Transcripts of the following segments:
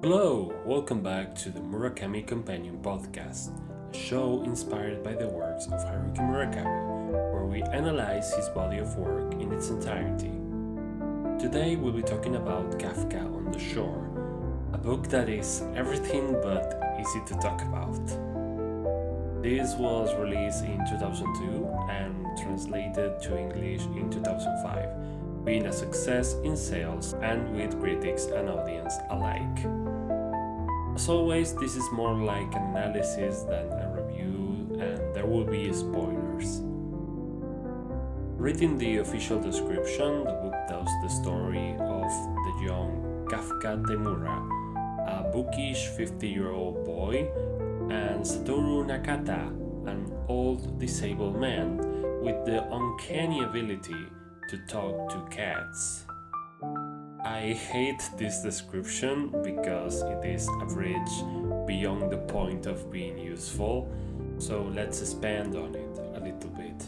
Hello, welcome back to the Murakami Companion podcast, a show inspired by the works of Haruki Murakami, where we analyze his body of work in its entirety. Today we'll be talking about Kafka on the Shore, a book that is everything but easy to talk about. This was released in 2002 and translated to English in 2005, being a success in sales and with critics and audience alike. As always, this is more like an analysis than a review, and there will be spoilers. Reading the official description, the book tells the story of the young Kafka Tamura, a bookish 50-year-old boy, and Satoru Nakata, an old disabled man with the uncanny ability to talk to cats. I hate this description because it is average beyond the point of being useful, so let's expand on it a little bit.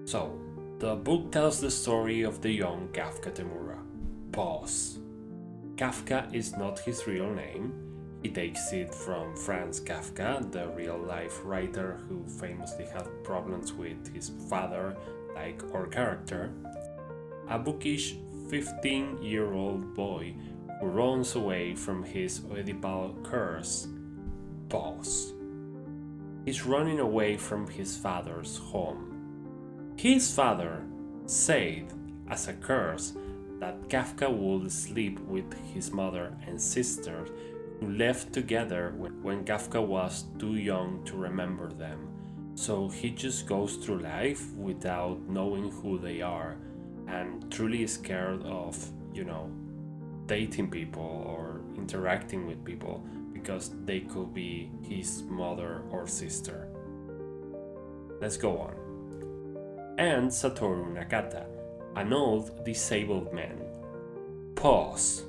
So, the book tells the story of the young Kafka Tamura. Pause. Kafka is not his real name. He takes it from Franz Kafka, the real-life writer who famously had problems with his father, like our character. A bookish 15-year-old boy who runs away from his Oedipal curse. Pause. He's running away from his father's home. His father said as a curse that Kafka would sleep with his mother and sister who left together when Kafka was too young to remember them. So he just goes through life without knowing who they are, and truly scared of, dating people or interacting with people because they could be his mother or sister. Let's go on. And Satoru Nakata, an old disabled man. Pause.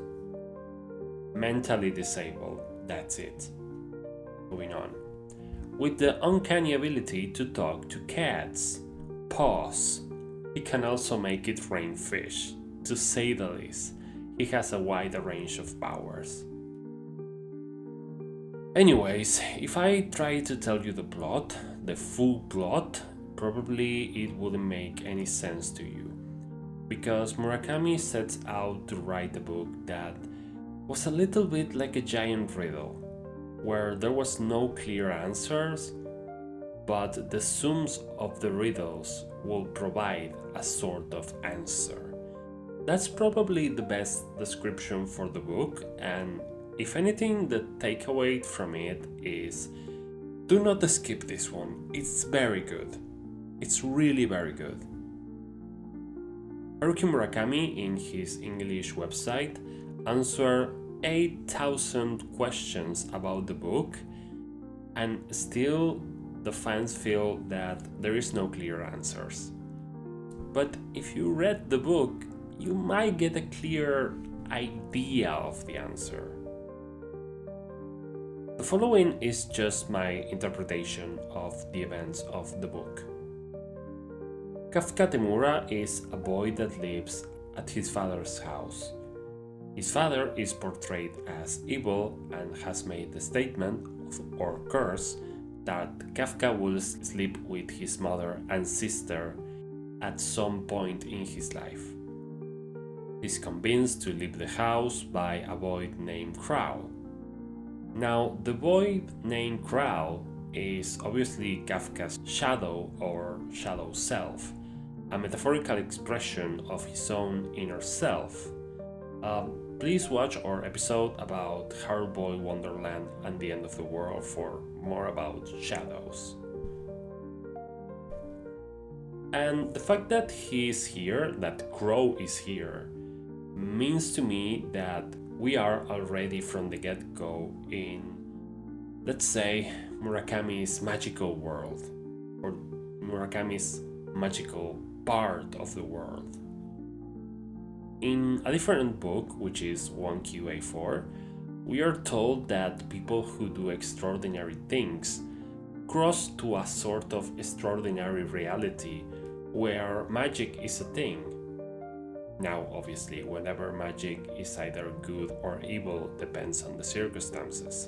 Mentally disabled, that's it. Moving on. With the uncanny ability to talk to cats. Pause. He can also make it rain fish, to say the least. He has a wide range of powers. Anyways, if I try to tell you the plot, the full plot, probably it wouldn't make any sense to you. Because Murakami sets out to write a book that was a little bit like a giant riddle, where there was no clear answers, but the sums of the riddles will provide a sort of answer. That's probably the best description for the book, and if anything, the takeaway from it is do not skip this one. It's very good. It's really very good. Haruki Murakami in his English website answered 8,000 questions about the book, and still the fans feel that there is no clear answers. But if you read the book, you might get a clear idea of the answer. The following is just my interpretation of the events of the book. Kafka Tamura is a boy that lives at his father's house. His father is portrayed as evil and has made the statement or curse that Kafka will sleep with his mother and sister at some point in his life. He's convinced to leave the house by a boy named Crow. Now, the boy named Crow is obviously Kafka's shadow or shadow self, a metaphorical expression of his own inner self. Please watch our episode about Harry Boy Wonderland and the End of the World for more about shadows. And the fact that he is here, that Crow is here, means to me that we are already from the get-go in, let's say, Murakami's magical world, or Murakami's magical part of the world. In a different book, which is 1QA4, we are told that people who do extraordinary things cross to a sort of extraordinary reality where magic is a thing. Now, obviously, whenever magic is either good or evil depends on the circumstances.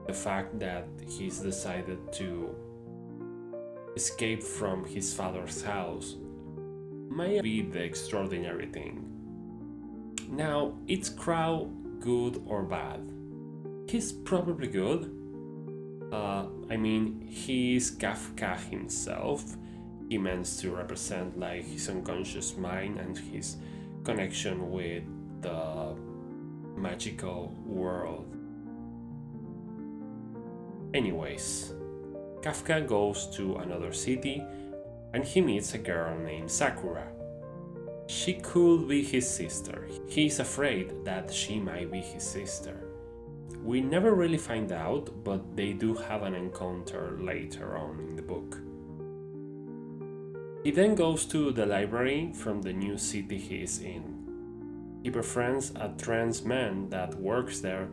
The fact that he's decided to escape from his father's house may be the extraordinary thing. Now, is Crow good or bad? He's probably good. He is Kafka himself. He meant to represent like his unconscious mind and his connection with the magical world. Anyways, Kafka goes to another city and he meets a girl named Sakura. She could be his sister. He's afraid that she might be his sister. We never really find out, but they do have an encounter later on in the book. He then goes to the library from the new city he is in. He befriends a trans man that works there,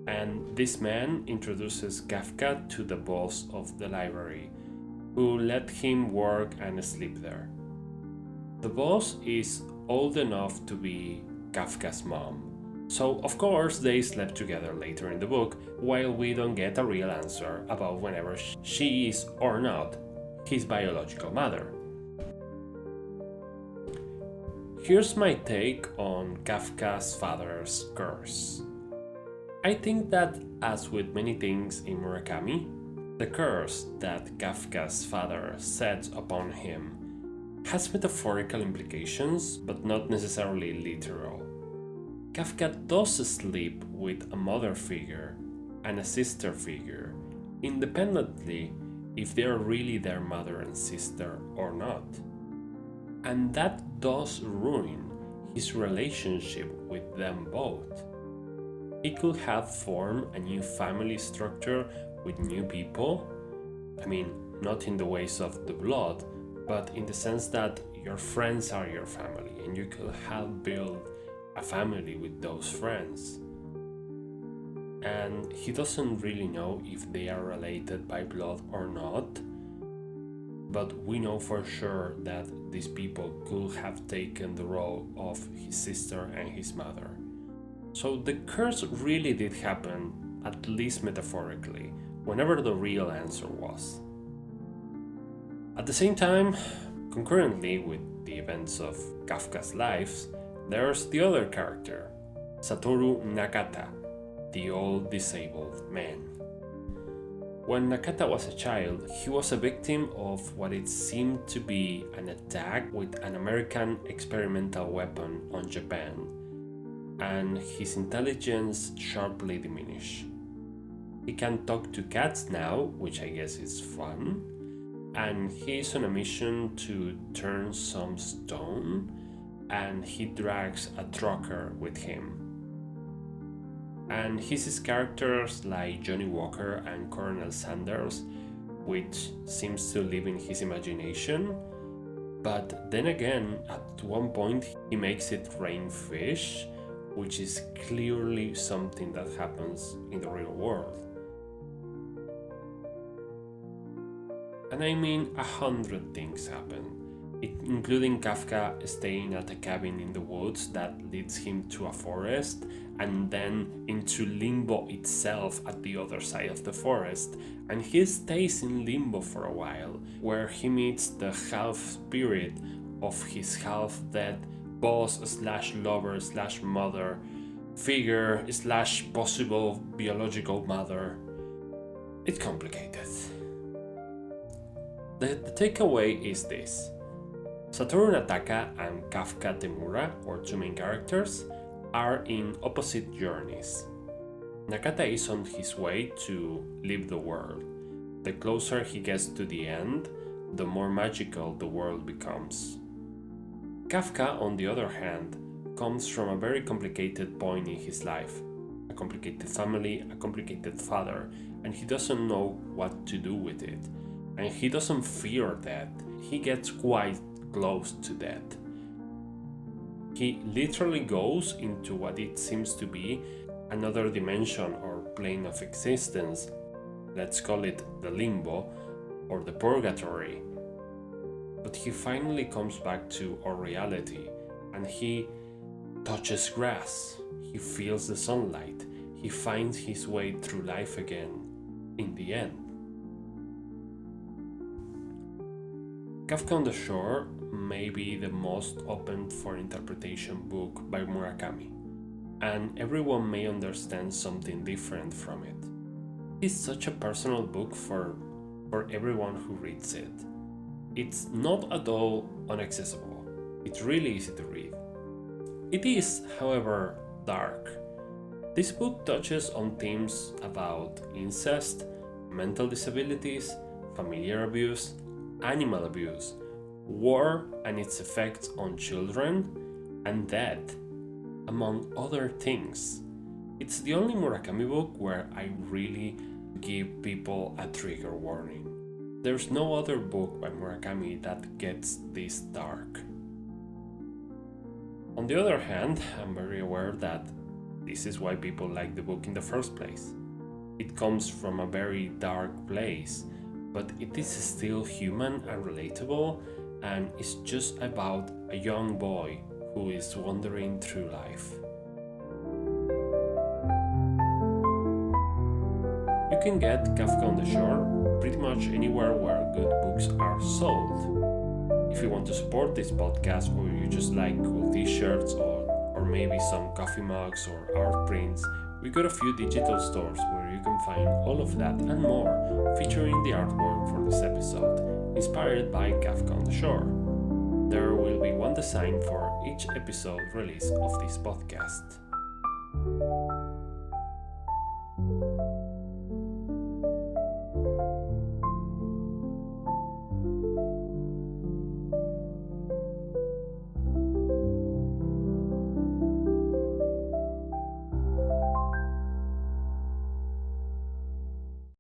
and this man introduces Kafka to the boss of the library, who let him work and sleep there. The boss is old enough to be Kafka's mom. So, of course, they slept together later in the book, while we don't get a real answer about whenever she is or not his biological mother. Here's my take on Kafka's father's curse. I think that, as with many things in Murakami, the curse that Kafka's father sets upon him has metaphorical implications, but not necessarily literal. Kafka does sleep with a mother figure and a sister figure, independently if they are really their mother and sister or not. And that does ruin his relationship with them both. He could have formed a new family structure with new people. Not in the ways of the blood, but in the sense that your friends are your family and you could have built a family with those friends. And he doesn't really know if they are related by blood or not, but we know for sure that these people could have taken the role of his sister and his mother. So the curse really did happen, at least metaphorically, whenever the real answer was. At the same time, concurrently with the events of Kafka's lives, there's the other character, Satoru Nakata, the old disabled man. When Nakata was a child, he was a victim of what it seemed to be an attack with an American experimental weapon on Japan, and his intelligence sharply diminished. He can talk to cats now, which I guess is fun, and he's on a mission to turn some stone, and he drags a trucker with him. And he sees characters like Johnny Walker and Colonel Sanders, which seems to live in his imagination, but then again, at one point he makes it rain fish, which is clearly something that happens in the real world. And 100 things happen, including Kafka staying at a cabin in the woods that leads him to a forest and then into limbo itself at the other side of the forest, and he stays in limbo for a while, where he meets the half-spirit of his half-dead boss/lover/mother figure/possible biological mother. It's complicated. The takeaway is this. Satoru Nakata and Kafka Tamura, or two main characters, are in opposite journeys. Nakata is on his way to leave the world. The closer he gets to the end, the more magical the world becomes. Kafka, on the other hand, comes from a very complicated point in his life. A complicated family, a complicated father, and he doesn't know what to do with it. And he doesn't fear death, he gets quite close to death. He literally goes into what it seems to be another dimension or plane of existence. Let's call it the limbo or the purgatory. but he finally comes back to our reality and he touches grass, he feels the sunlight, he finds his way through life again in the end. Kafka on the Shore may be the most open for interpretation book by Murakami, and everyone may understand something different from it. It's such a personal book for everyone who reads it. It's not at all inaccessible. It's really easy to read. It is, however, dark. This book touches on themes about incest, mental disabilities, familiar abuse, animal abuse, war and its effects on children, and death, among other things. It's the only Murakami book where I really give people a trigger warning. There's no other book by Murakami that gets this dark. On the other hand, I'm very aware that this is why people like the book in the first place. It comes from a very dark place, but it is still human and relatable, and it's just about a young boy who is wandering through life. You can get Kafka on the Shore pretty much anywhere where good books are sold. If you want to support this podcast, or you just like cool t-shirts or maybe some coffee mugs or art prints, we got a few digital stores where you can find all of that and more, featuring the artwork for this episode, inspired by Kafka on the Shore. There will be one design for each episode release of this podcast.